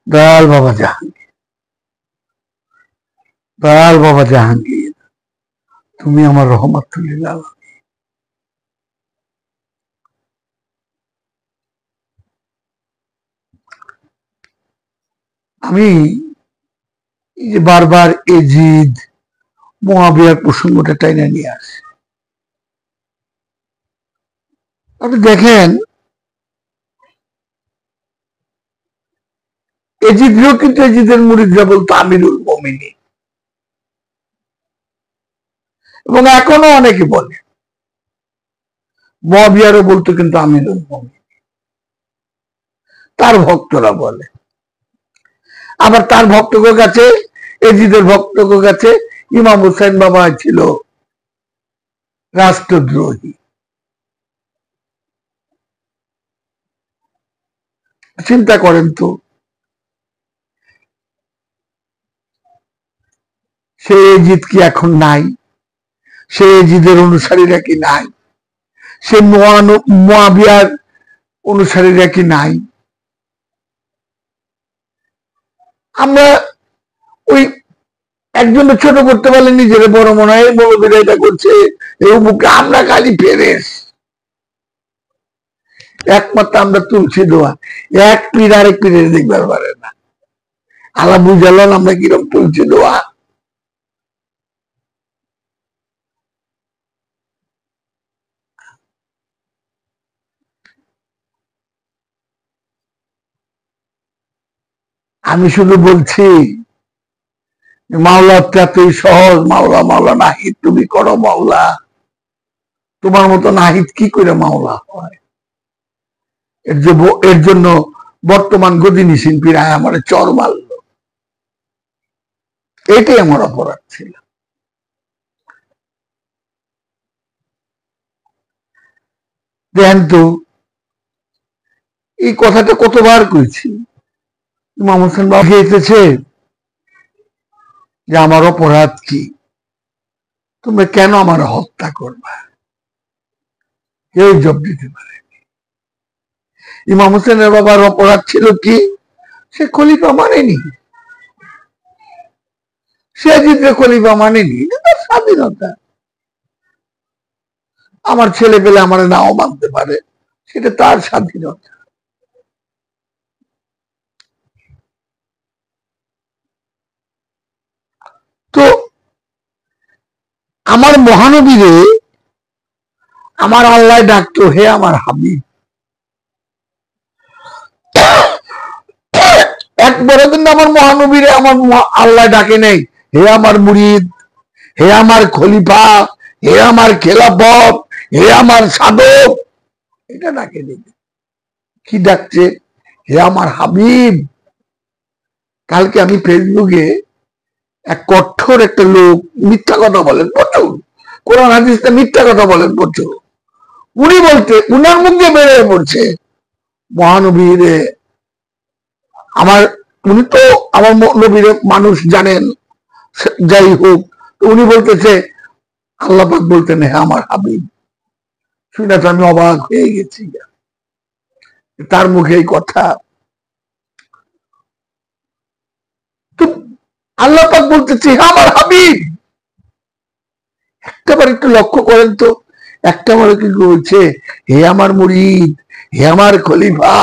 দয়াল বাবা জাহাঙ্গীর, দয়াল বাবা জাহাঙ্গীর, তুমি আমার রহমাতুল লিল আলামিন। আমি এই যে বারবার এজিদ মুয়াবিয়ার প্রসঙ্গটা টাইনা নিয়ে আসি, আপনি দেখেন এজিদও কিন্তু এজিদের মুরিদরা বলতো আমিরুল মুমিনিন, এবং এখনো অনেকে বলে। মুয়াবিয়ারও বলতো কিন্তু আমিরুল মুমিনিন, তার ভক্তরা বলে। আবার তার ভক্তদের কাছে, এজিদের ভক্তদের কাছে ইমাম হুসাইন বাবা ছিল রাষ্ট্রদ্রোহী। চিন্তা করেন তো, সে এজিদ কি এখন নাই? সে এজিদের অনুসারীরা কি নাই? সে মুয়াবিয়ার অনুসারীরা কি নাই? আমরা ওই একজনের ছোট করতে পারলে নিজের বড় মনে হয়, মৌলবীরা এটা করছে, এই মুখে আমরা খালি ফেরেস। একমাত্র আমরা তুলছি দোয়া, এক পীর আরেক পীরের দেখবার পারে না। আল্লাহ বুঝালেন আমরা কিরকম তুলছি দোয়া। আমি শুধু বলছি মাওলা এতই সহজ, মাওলা মাওলা নাহিদ তুমি করো মাওলা। তোমার মতো নাহিদ কি করে মাওলা হয়? এর জন্য বর্তমান গদিনী শিল্পীরা আমার চর মারল, এটাই আমার অপরাধ ছিল। দেখেন তো, এই কথাটা কতবার কইছি। ইমাম হোসেন বাবা গিয়েছে যে আমার অপরাধ কি, তোমরা কেন আমার হত্যা করবা? কেউ জব দিতে পারে। ইমাম হোসেনের বাবার অপরাধ ছিল কি? সে খলিফা মানেনি, সে জিতে খলিফা মানেনি, তার স্বাধীনতা। আমার ছেলে পেলে আমার নাও মানতে পারে, সেটা তার স্বাধীনতা। তো আমার মহানবীরে আমার আল্লাহ ডাকতো হে আমার হাবিব। একবারও কিন্তু আমার মহানবীরে আমার আল্লাহ ডাকে নেই হে আমার মুরিদ, হে আমার খলিফা, হে আমার খেলাফত, হে আমার সাধক, এটা ডাকে নেই। কি ডাকছে? হে আমার হাবিব। কালকে আমি ফেসবুকে এক কঠোর একটা লোক মিথ্যা কথা বলেন প্রচুর, কোরআন হাদিসে মিথ্যা কথা বলেন প্রচুর। উনি বলতে, উনার মুখে বেড়ে পড়ছে মহানবীরে আমার, উনি তো আমার নবীর মানুষ জানেন, যাই হোক, উনি বলতেছে আল্লাহ পাক বলতেন হে আমার হাবিব। শুনে তো আমি অবাক হয়ে গেছি, তার মুখে এই কথা। তো আল্লাহ পাক বলতেছে হে আমার হাবিব। একটাবার একটু লক্ষ্য করেন তো, একটা বলে কি বলছে হে আমার মুরিদ, হে আমার খলিফা,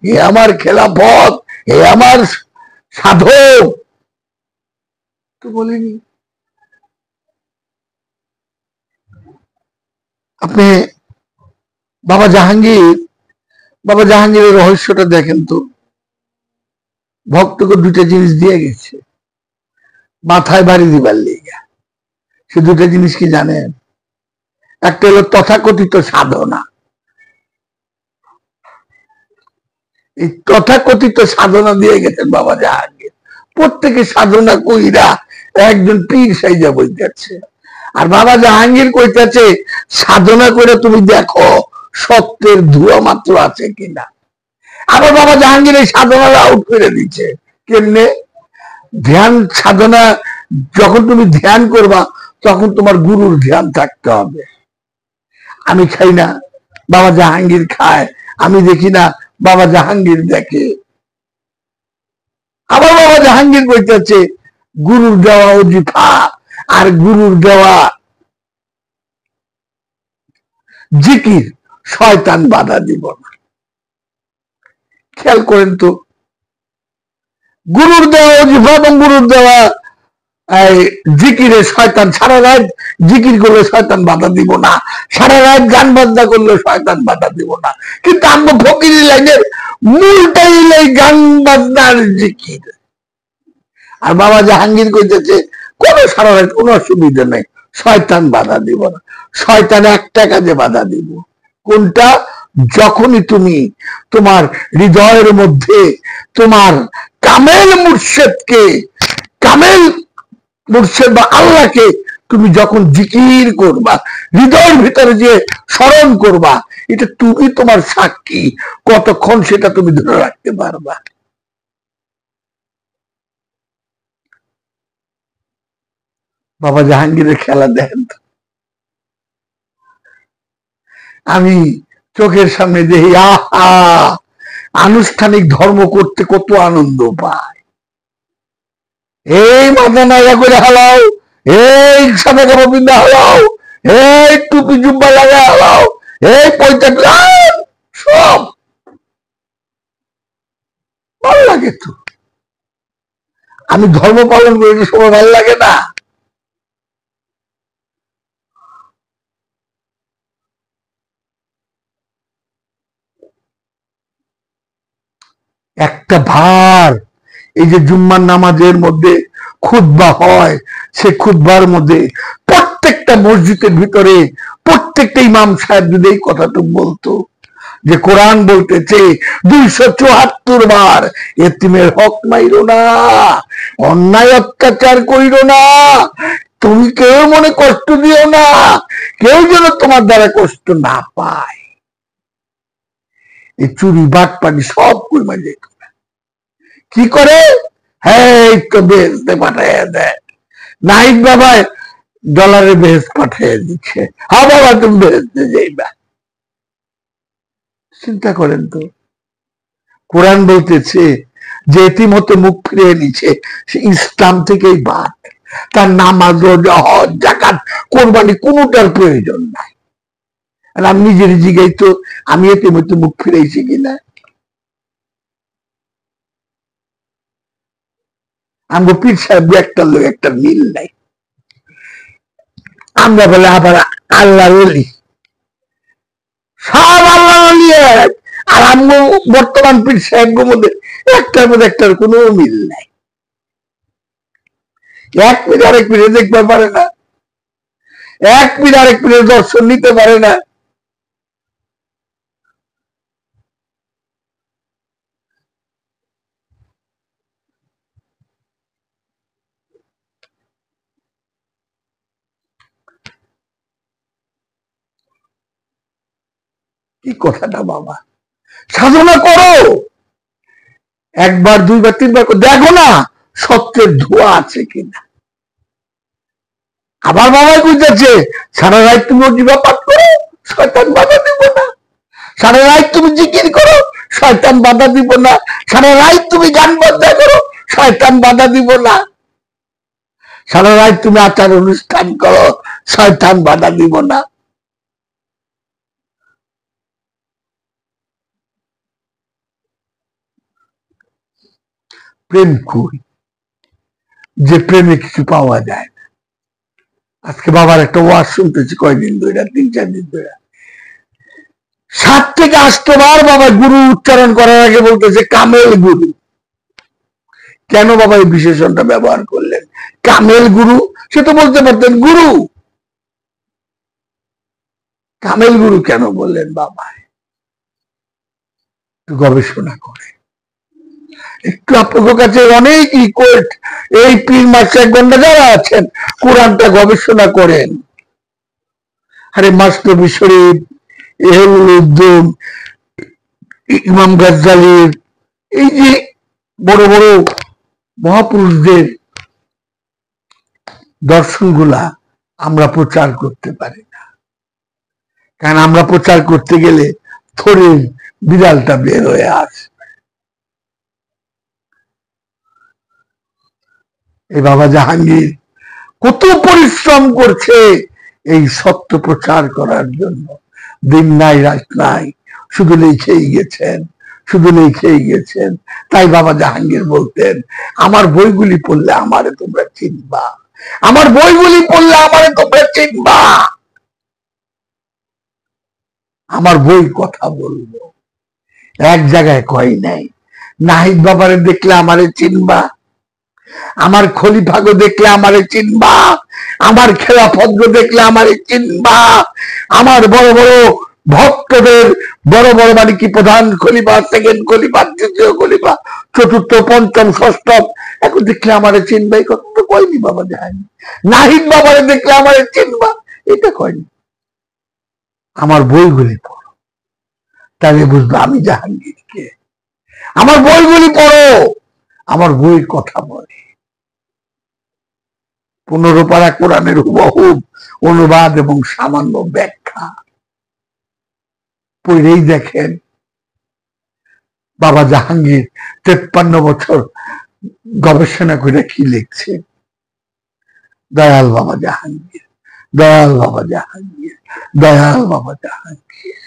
হে আমার খেলাফত, হে আমার সাধক, তো বলেনি। আপনি বাবা জাহাঙ্গীরের রহস্যটা দেখেন তো। ভক্তকে দুটা জিনিস দিয়ে গেছে মাথায় বাড়ি দিবার লিগা। সে দুটা জিনিস কি জানেন? একটা হলো তথাকথিত সাধনা। এই তথাকথিত সাধনা দিয়ে গেছেন বাবা জাহাঙ্গীর। প্রত্যেকে সাধনা কইরা একজন পীর সাইজা বইতেছে। আর বাবা জাহাঙ্গীর কইতেছে সাধনা করে তুমি দেখো সত্যের ধোঁয়া মাত্র আছে কিনা। আবার বাবা জাহাঙ্গীর এই সাধনা আউট করে দিচ্ছে। কেমনে? ধ্যান সাধনা যখন তুমি ধ্যান করবা তখন তোমার গুরুর ধ্যান থাকতে হবে। আমি খাই না, বাবা জাহাঙ্গীর খায়। আমি দেখি না, বাবা জাহাঙ্গীর দেখে। জাহাঙ্গীর কইতেছে গুরুর দেওয়া ওজিফা আর গুরুর দেওয়া জিকির শয়তান বাধা দিব না। খেয়াল করেন তো, গুরুর দেওয়া ওজিফা এবং গুরুর দেওয়া জিকিরে শয়তান, সারা রাত জিকির করলে শয়তান বাধা দিব না, সারা রাত গান বাজনা করলে শয়তান বাধা দিব না। কিন্তু আমরা ফকিরি লাইনের মূলটাই গান বাজনার জিকির। আর বাবা জাহাঙ্গীর কইতেছে কোন সারা রাত কোন অসুবিধা নেই, শয়তান বাধা দিব না। শয়তান একটা কাজে বাধা দিব, কোনটা? যখনই তুমি তোমার হৃদয়ের মধ্যে তোমার কামেল মুর্শেদকে, কামেল মুর্শেদ বা আল্লাহকে তুমি যখন জিকির করবা, হৃদয়ের ভিতরে যে স্মরণ করবা, এটা তুমি তোমার সাক্ষী কতক্ষণ সেটা তুমি ধরে রাখতে পারবা। বাবা জাহাঙ্গীরের খেলা দেখেন তো, আমি চোখের সামনে দেখি আহা, আনুষ্ঠানিক ধর্ম করতে কত আনন্দ পায়। এই মাথা নাইয়া করে হালাও, এই সাদা কাপড় পিন্ধা হালাও, এই টুপি জুব্বা লাগা হালাও, এই পয়সা সব ভালো লাগে তো। আমি ধর্ম পালন করি, সবাই ভালো লাগে না? একটা ভার, এই যে জুম্মার নামাজের মধ্যে খুতবা হয়, সে খুতবার মধ্যে প্রত্যেকটা মসজিদের ভিতরে প্রত্যেকটা ইমাম সাহেব যদি এই কথাটা বলতো যে কোরআন বলতেছে 274 বার এতিমের হক মাইরো না, অন্যায় অত্যাচার কইরো না, তুমি কেউ মনে কষ্ট দিও না, কেউ যেন তোমার দ্বারা কষ্ট না পায়। এই চুরি বাটপাটি সব কইমা যেত। কি করে? হ্যাঁ, তো বেহেস্তে পাঠাইয়া দেয়, নাইক বাবা ডলারে বেহেস্ত পাঠাইয়া দিচ্ছে, হ্যাঁ বাবা তুমি বেহেস্তে যাইবা। চিন্তা করেন তো, কোরআন বলতেছে যে এতিম হতে মুখ ফিরিয়ে নিচ্ছে সে ইসলাম থেকেই বাদ, তার নামাজ রোজা হজ যাকাত কোরবানি কোনোটার প্রয়োজন নাই। আর আমি নিজের জিগাই তো আমি এতিম হতে মুখ ফিরেছি কিনা। আমরা পীর সাহেব একটার লোক একটা মিল নাই। আমরা বলে আবার আল্লাহ বলি, সব আল্লাহ বলি এক, আর আমরা বর্তমান পীর সাহেব মধ্যে একটার মধ্যে একটার কোনো মিল নাই। এক পীর আরেক পীরে দেখতে পারে না, এক পীর আরেক পীরের দর্শন নিতে পারে না। কি কথাটা বাবা, সাধনা করো, একবার দুইবার তিনবার দেখো না সত্যের ধোয়া আছে কিনা। আবার বাবাই বুঝতেছে সারা রাত তুমি জিবা পাঠ করো, শয়তান বাধা দিব না, সারা রাত তুমি জিকির করো, শয়তান বাধা দিব না, সারা রাত তুমি গান বাজনা করো, শয়তান বাধা দিব না, সারা রাত তুমি আচার অনুষ্ঠান করো, শয়তান বাধা দিব না। প্রেম কই, যে প্রেমে কিছু পাওয়া যায় না। আজকে বাবার একটা ওয়াজ শুনতেছি কয়দিন ধরে, 3-4 দিন ধরে, 7 থেকে 8 বার বাবা গুরু উচ্চারণ করার আগে বলতেছে কামেল গুরু। কেন বাবা এই বিশেষণটা ব্যবহার করলেন কামেল গুরু? সে তো বলতে পারতেন গুরু, কামেল গুরু কেন বললেন বাবা? একটু গবেষণা করে, একটু আপনাদের কাছে অনেক রিকোয়েস্ট, এই পীর মাস্টার গন্ডা যারা আছেন কোরআনটা গবেষণা করেন। আরে মাসনবী শরীফ, এহলুল উদ্দুম, ইমাম গাজ্জালির, এই যে বড় বড় মহাপুরুষদের দর্শনগুলা আমরা প্রচার করতে পারি না, কারণ আমরা প্রচার করতে গেলে থরের বিড়ালটা বের হয়ে আসে। এই বাবা জাহাঙ্গীর কত পরিশ্রম করছে এই সত্য প্রচার করার জন্য। দিন নাই রাত নাই, শুধু লিখেই গেছেন, শুধু লিখেই গেছেন। তাই বাবা জাহাঙ্গীর বলতেন, আমার বইগুলি পড়লে আমারে তোমরা চিনবা, আমার বইগুলি পড়লে আমারে তোমরা চিনবা, আমার বই কথা বলবো। এক জায়গায় কয় নাই, নাহিদ বাবারে দেখলে আমারে চিনবা, আমার খলিফাগো দেখলে আমারে চিনবা, আমার খেলাফত দেখলে আমারে চিনবা, আমার বড় বড় ভক্তদের বড় বড় মানে কি প্রধান খলিফা, সেকেন্ড খলিফা, তৃতীয় খলিফা, চতুর্থ, পঞ্চম, ষষ্ঠ, এখন দেখলে আমারে চিনবা। এই কথা তো কয়নি বাবা জাহাঙ্গীর। নাহিদ বাবারে দেখলে আমারে চিনবা, এটা কয়নি। আমার বইগুলি পড়ো, তাহলে বুঝবে আমি জাহাঙ্গীরকে। আমার বইগুলি পড়ো, আমার বই কথা বলে। 15 পারা কোরআনের হুবহুব অনুবাদ এবং সামান্য ব্যাখ্যা পড়েই দেখেন বাবা জাহাঙ্গীর 53 বছর গবেষণা করে কি লিখছে। দয়াল বাবা জাহাঙ্গীর, দয়াল বাবা জাহাঙ্গীর, দয়াল বাবা জাহাঙ্গীর।